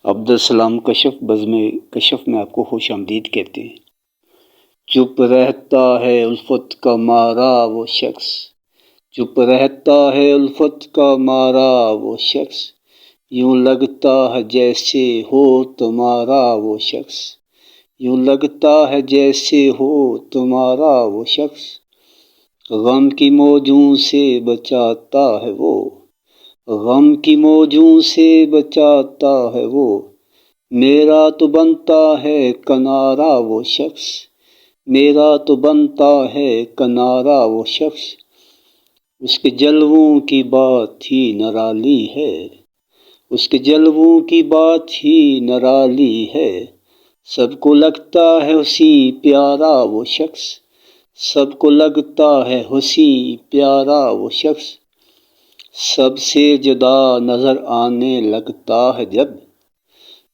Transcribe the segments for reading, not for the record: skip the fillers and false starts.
عبدالسلام کشف بزم کشف میں آپ کو خوش آمدید کہتے ہیں۔ چپ رہتا ہے الفت کا مارا وہ شخص، چپ رہتا ہے الفت کا مارا وہ شخص، یوں لگتا ہے جیسے ہو تمہارا وہ شخص، یوں لگتا ہے جیسے ہو تمہارا وہ شخص، غم کی موجوں سے بچاتا ہے وہ، غم کی موجوں سے بچاتا ہے وہ، میرا تو بنتا ہے کنارہ وہ شخص، میرا تو بنتا ہے کنارہ وہ شخص، اس کے جلووں کی بات ہی نرالی ہے، اس کے جلووں کی بات ہی نرالی ہے، سب کو لگتا ہے اسی پیارا وہ شخص، سب کو لگتا ہے اسی پیارا وہ شخص، سب سے جدا نظر آنے لگتا ہے جب،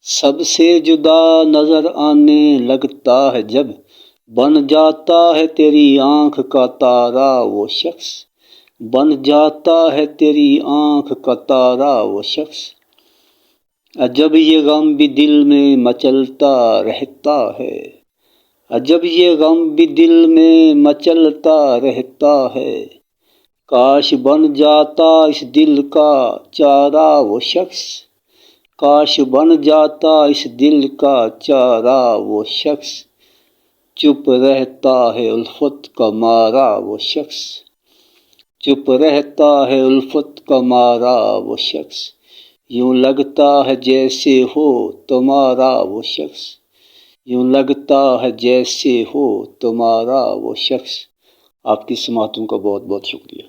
سب سے جدا نظر آنے لگتا ہے جب، بن جاتا ہے تیری آنکھ کا تارا وہ شخص، بن جاتا ہے تیری آنکھ کا تارا وہ شخص، عجب یہ غم بھی دل میں مچلتا رہتا ہے، عجب یہ غم بھی دل میں مچلتا رہتا ہے، کاش بن جاتا اس دل کا چارہ وہ شخص، کاش بن جاتا اس دل کا چارہ وہ شخص، چپ رہتا ہے الفت کا مارا وہ شخص، چپ رہتا ہے الفت کا مارا وہ شخص، یوں لگتا ہے جیسے ہو تمہارا وہ شخص، یوں لگتا ہے جیسے ہو تمہارا وہ شخص۔ آپ کی سماعتوں کا بہت بہت شکریہ۔